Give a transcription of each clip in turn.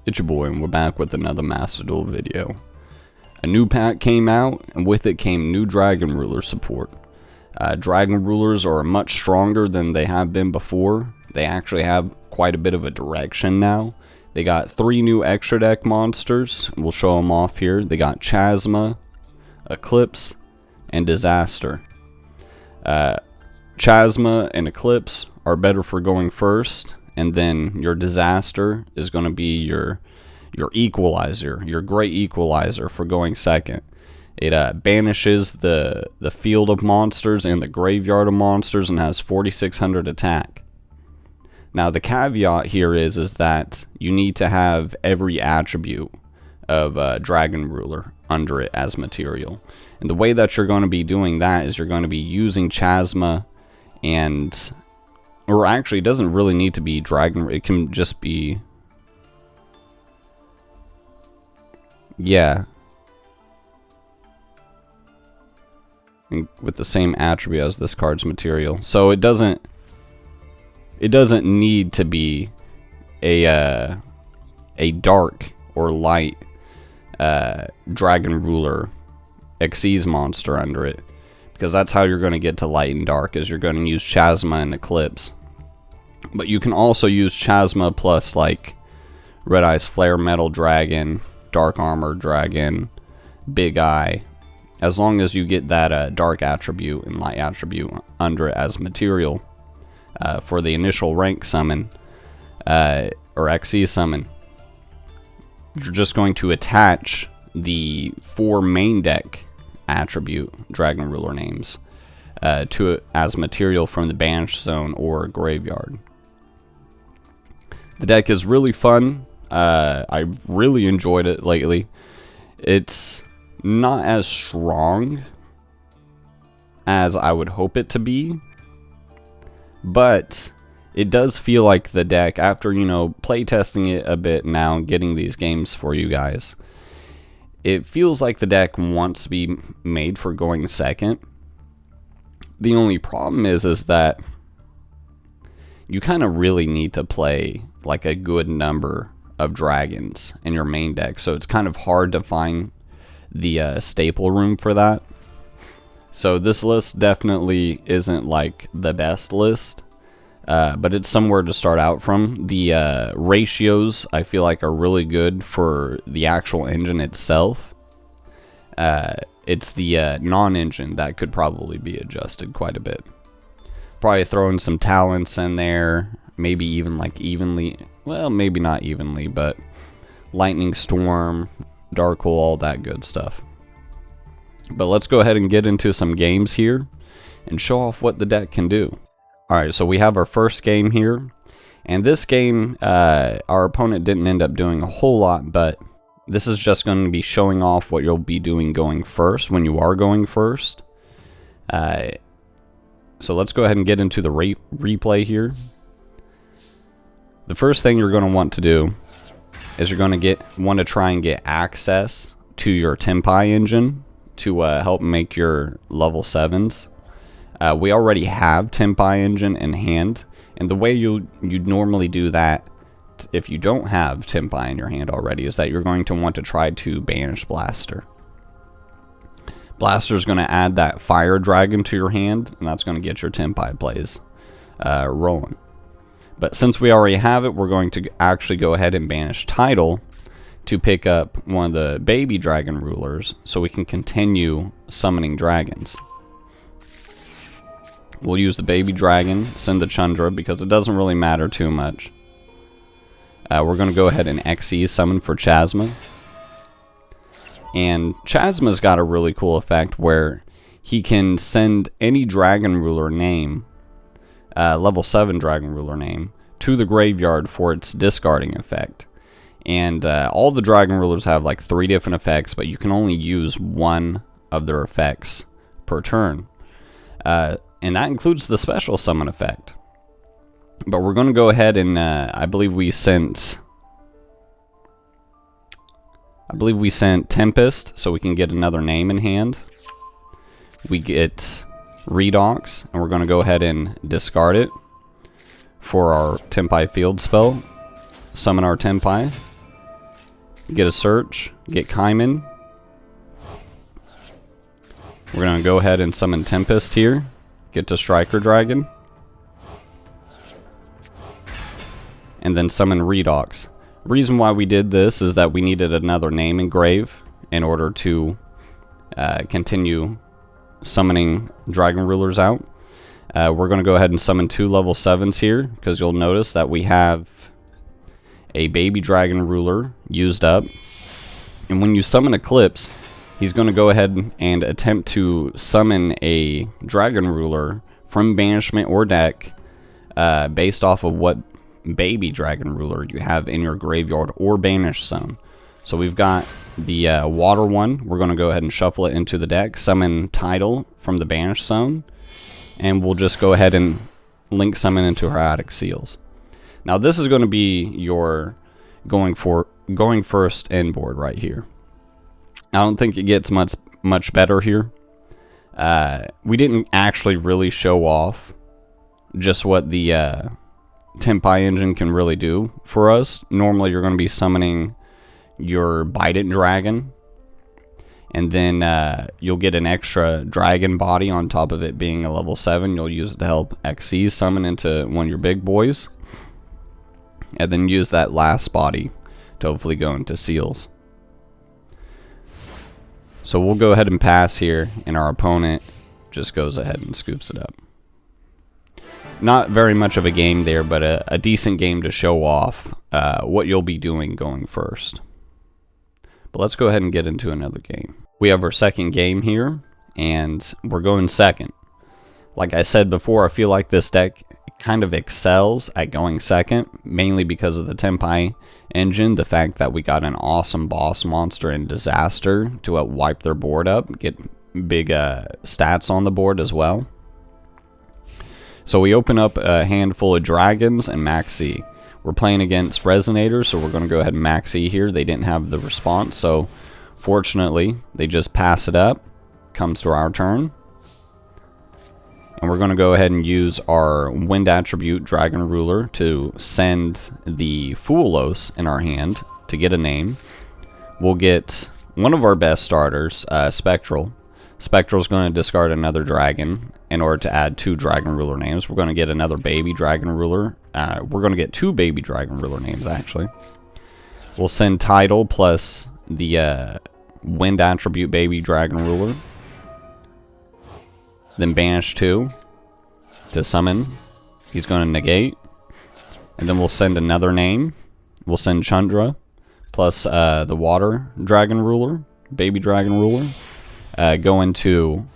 It's your boy, and we're back with another Master Duel video. A new pack came out, and with it came new Dragon Ruler support. Dragon Rulers are much stronger than they have been before. They actually have quite a bit of a direction now. They got 3 new extra deck monsters. We'll show them off here. They got Chasma, Eclipse, and Disaster. Chasma and Eclipse are better for going first, and then your Disaster is going to be your equalizer, your great equalizer for going second. It banishes the field of monsters and the graveyard of monsters and has 4600 attack. Now the caveat here is that you need to have every attribute of Dragon Ruler under it as material. And the way that you're going to be doing that is you're going to be using Chasma and... or actually, it doesn't really need to be Dragon. It can just be... yeah. And with the same attribute as this card's material. So it doesn't need to be a dark or light Dragon Ruler Xyz monster under it. Because that's how you're going to get to light and dark, is you're going to use Chasma and Eclipse. But you can also use Chasma plus like Red Eye's Flare Metal Dragon, Dark Armor Dragon, Big Eye, as long as you get that dark attribute and light attribute under it as material for the initial rank summon or Xyz summon. You're just going to attach the 4 main deck attribute Dragon Ruler names to it as material from the Banish Zone or Graveyard. The deck is really fun. I've really enjoyed it lately. It's not as strong as I would hope it to be, but it does feel like the deck, after, you know, playtesting it a bit now and getting these games for you guys, it feels like the deck wants to be made for going second. The only problem is that you kind of really need to play like a good number of dragons in your main deck, so it's kind of hard to find the staple room for that. So this list definitely isn't like the best list, but it's somewhere to start out from. The ratios I feel like are really good for the actual engine itself. It's the non-engine that could probably be adjusted quite a bit. Probably throwing some talents in there, maybe even like evenly, well, maybe not evenly, but Lightning Storm, Dark Hole, all that good stuff. But let's go ahead and get into some games here and show off what the deck can do. Alright, so we have our first game here, and this game, our opponent didn't end up doing a whole lot, but this is just going to be showing off what you'll be doing going first when you are going first. So let's go ahead and get into the replay here. The first thing you're going to want to do is you're going to want to try and get access to your Tempai engine to help make your level 7s. We already have Tempai engine in hand, and the way you'd normally do that if you don't have Tempai in your hand already is that you're going to want to try to banish Blaster. Blaster is going to add that Fire Dragon to your hand, and that's going to get your Tempai plays rolling. But since we already have it, we're going to actually go ahead and banish Tidal to pick up one of the baby Dragon Rulers so we can continue summoning dragons. We'll use the baby dragon, send the Chundra, because it doesn't really matter too much. We're going to go ahead and Xyz summon for Chasma. And Chasma's got a really cool effect where he can send any Dragon Ruler name, level 7 Dragon Ruler name, to the graveyard for its discarding effect. And all the Dragon Rulers have like 3 different effects, but you can only use one of their effects per turn. And that includes the special summon effect. But we're going to go ahead and I believe we sent Tempest, so we can get another name in hand. We get Redox, and we're going to go ahead and discard it for our Tempai field spell. Summon our Tempai. get a search, get Kaiman. We're going to go ahead and summon Tempest here, get to Striker Dragon, and then summon Redox. Reason why we did this is that we needed another name engrave in order to continue summoning Dragon Rulers out. We're going to go ahead and summon 2 level 7s here, because you'll notice that we have a baby Dragon Ruler used up. And when you summon Eclipse, he's going to go ahead and attempt to summon a Dragon Ruler from banishment or deck based off of what baby Dragon Ruler you have in your graveyard or banish zone. So we've got the water one. We're going to go ahead and shuffle it into the deck, summon Tidal from the banish zone, and we'll just go ahead and link summon into Hermetic Seals. Now this is going to be your going first end board right here. I don't think it gets much better here. We didn't actually really show off just what the Tempai engine can really do for us. Normally you're going to be summoning your Bident Dragon, and then you'll get an extra dragon body on top of it being a level 7. You'll use it to help XC summon into one of your big boys, and then use that last body to hopefully go into seals. So we'll go ahead and pass here, and our opponent just goes ahead and scoops it up. Not very much of a game there, but a decent game to show off what you'll be doing going first. But let's go ahead and get into another game. We have our second game here, and we're going second. Like I said before, I feel like this deck kind of excels at going second, mainly because of the Tempai engine, the fact that we got an awesome boss monster in Disaster to help wipe their board up, get big stats on the board as well. So we open up a handful of dragons and Maxi. We're playing against Resonators, so we're going to go ahead and Maxi here. They didn't have the response, so fortunately they just pass it up. Comes to our turn. And we're going to go ahead and use our Wind Attribute Dragon Ruler to send the Foolos in our hand to get a name. We'll get one of our best starters, Spectral. Spectral's going to discard another dragon in order to add 2 Dragon Ruler names. We're going to get another baby Dragon Ruler. We're going to get 2 baby Dragon Ruler names, actually. We'll send Tidal plus the Wind Attribute baby Dragon Ruler. Then banish 2 to summon. He's going to negate. And then we'll send another name. We'll send Chandra plus the Water Dragon Ruler, baby Dragon Ruler. Go into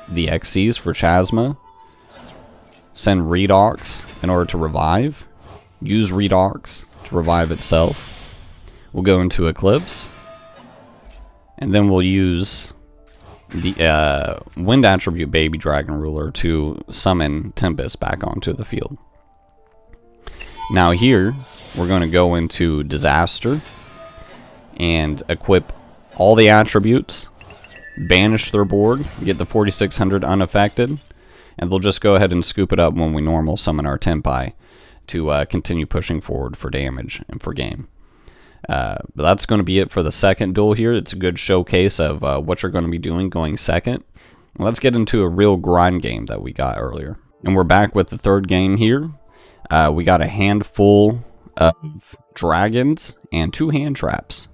the XCs for Chasma. Send Redox in order to revive. Use Redox to revive itself. We'll go into Eclipse. And then we'll use the Wind Attribute baby Dragon Ruler to summon Tempest back onto the field. Now here, we're going to go into Disaster and equip all the attributes, banish their board, get the 4600 unaffected, and they'll just go ahead and scoop it up when we normal summon our Tempai to continue pushing forward for damage and for game. But that's going to be it for the second duel here. It's a good showcase of what you're going to be doing going second. Let's get into a real grind game that we got earlier. And we're back with the third game here. We got a handful of dragons and 2 hand traps.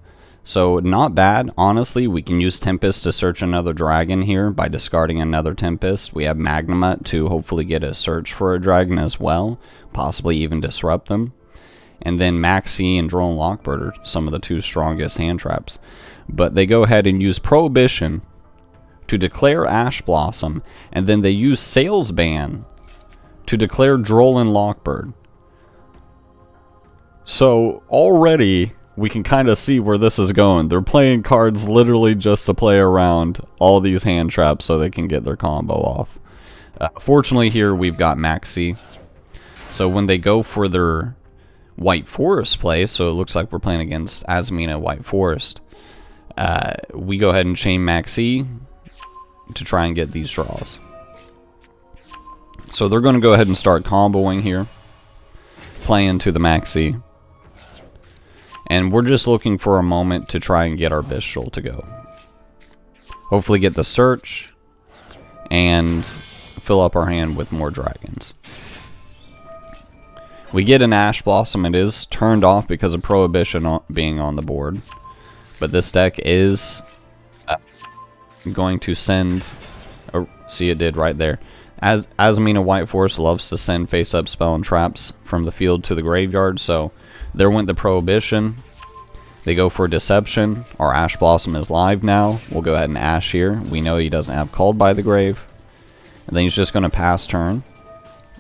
So not bad, honestly. We can use Tempest to search another dragon here by discarding another Tempest. We have Magnamut to hopefully get a search for a dragon as well, possibly even disrupt them. And then Maxi and Drone Lockbird are some of the 2 strongest hand traps. But they go ahead and use Prohibition to declare Ash Blossom, and then they use Sales Ban to declare Droll and Lockbird. So already we can kind of see where this is going. They're playing cards literally just to play around all these hand traps so they can get their combo off. Fortunately here we've got Maxi. So when they go for their White Forest play, so it looks like we're playing against Azmina White Forest, we go ahead and chain Maxi to try and get these draws. So they're going to go ahead and start comboing here, playing to the Maxi. And we're just looking for a moment to try and get our Bistral to go. Hopefully get the search and fill up our hand with more dragons. We get an Ash Blossom. It is turned off because of Prohibition being on the board. But this deck is going to send... Oh, see, it did right there. Azamina White Forest loves to send face-up spell and traps from the field to the graveyard. So there went the Prohibition. They go for Deception. Our Ash Blossom is live now. We'll go ahead and Ash here. We know he doesn't have Called by the Grave. And then he's just going to pass turn.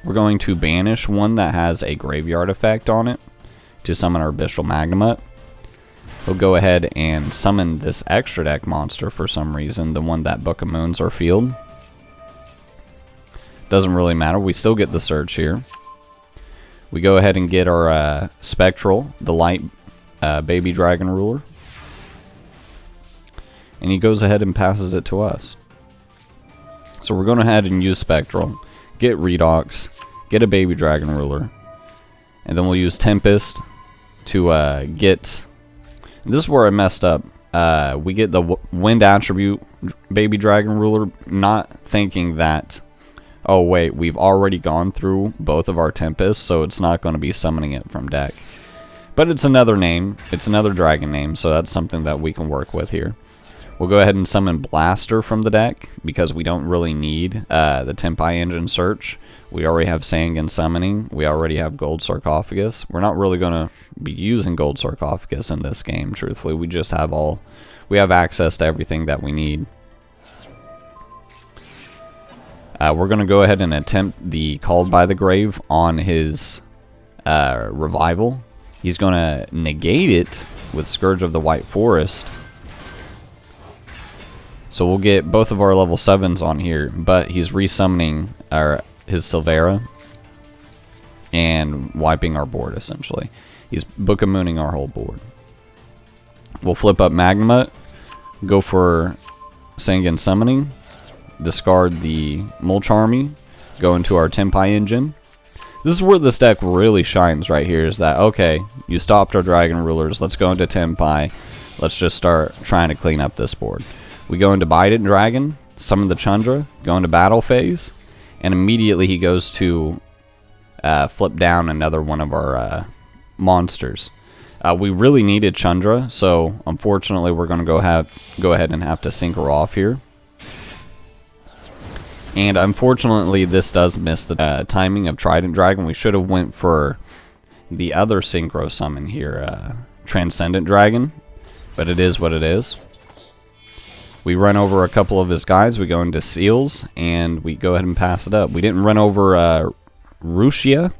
We're going to banish one that has a graveyard effect on it to summon our Bistral Magnemite. We'll go ahead and summon this extra deck monster for some reason, the one that Book of Moons our field. Doesn't really matter, we still get the search here. We go ahead and get our Spectral, the light baby dragon ruler. And he goes ahead and passes it to us. So we're going to ahead and use Spectral, get Redox, get a baby dragon ruler, and then we'll use Tempest to get... This is where I messed up. We get the wind attribute baby dragon ruler, not thinking that, oh wait, we've already gone through both of our Tempests, so it's not going to be summoning it from deck. But it's another name, it's another dragon name, so that's something that we can work with here. We'll go ahead and summon Blaster from the deck, because we don't really need the Tempai Engine search. We already have Sangan Summoning. We already have Gold Sarcophagus. We're not really going to be using Gold Sarcophagus in this game, truthfully. We just have we have access to everything that we need. We're going to go ahead and attempt the Called by the Grave on his Revival. He's going to negate it with Scourge of the White Forest. So we'll get both of our level 7s on here, but he's resummoning his Silvera and wiping our board, essentially. He's Book of Mooning our whole board. We'll flip up Magnemite, go for Sangan Summoning, discard the Mulch Army, go into our Tempai Engine. This is where this deck really shines right here, is that, okay, you stopped our Dragon Rulers, let's go into Tempai, let's just start trying to clean up this board. We go into Bident Dragon, summon the Chandra, go into battle phase, and immediately he goes to flip down another one of our monsters. We really needed Chandra, so unfortunately we're going to go ahead and have to sink her off here. And unfortunately this does miss the timing of Trident Dragon. We should have went for the other Synchro summon here, Transcendent Dragon, but it is what it is. We run over a couple of his guys, we go into Seals, and we go ahead and pass it up. We didn't run over Rushia,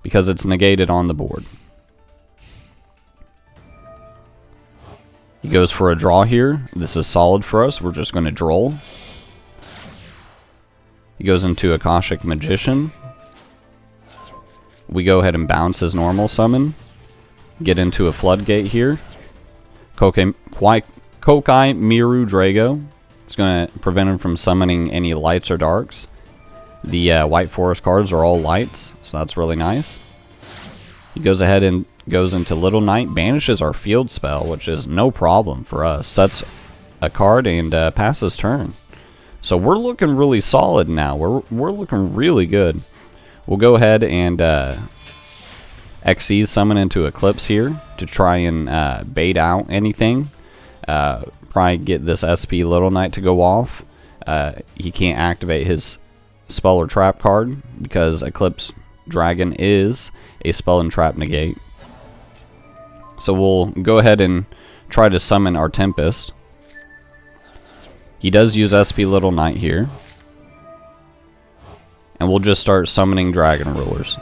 because it's negated on the board. He goes for a draw here. This is solid for us, we're just going to droll. He goes into Akashic Magician. We go ahead and bounce his normal summon. Get into a Floodgate here. Kokai Miru Drago. It's going to prevent him from summoning any lights or darks. The White Forest cards are all lights, so that's really nice. He goes ahead and goes into Little Knight, banishes our field spell, which is no problem for us. Sets a card and passes turn. So we're looking really solid now. We're looking really good. We'll go ahead and Xyz summon into Eclipse here to try and bait out anything. Probably get this SP Little Knight to go off. He can't activate his spell or trap card because Eclipse Dragon is a spell and trap negate. So we'll go ahead and try to summon our Tempest. He does use SP Little Knight here. And we'll just start summoning Dragon Rulers.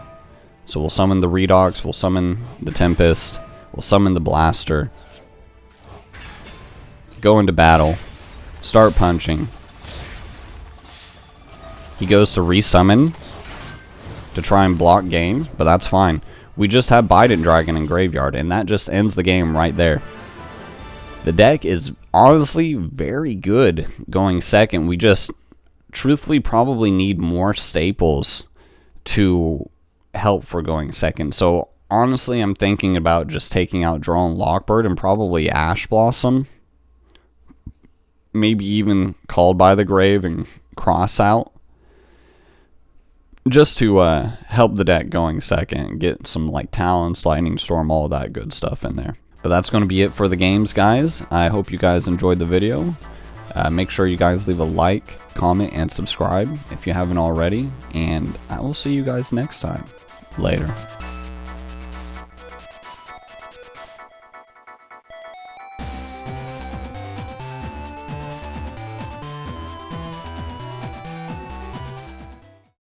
So we'll summon the Redox, we'll summon the Tempest, we'll summon the Blaster. Go into battle, start punching. He goes to resummon to try and block game, but that's fine. We just have Bident Dragon in graveyard, and that just ends the game right there. The deck is honestly very good going second. We just truthfully probably need more staples to help for going second. So honestly, I'm thinking about just taking out Drone Lockbird and probably Ash Blossom. Maybe even Called by the Grave and Cross out. Just to help the deck going second. Get some like Talons, Lightning Storm, all that good stuff in there. But that's going to be it for the games, guys. I hope you guys enjoyed the video. Make sure you guys leave a like, comment, and subscribe if you haven't already. And I will see you guys next time. Later.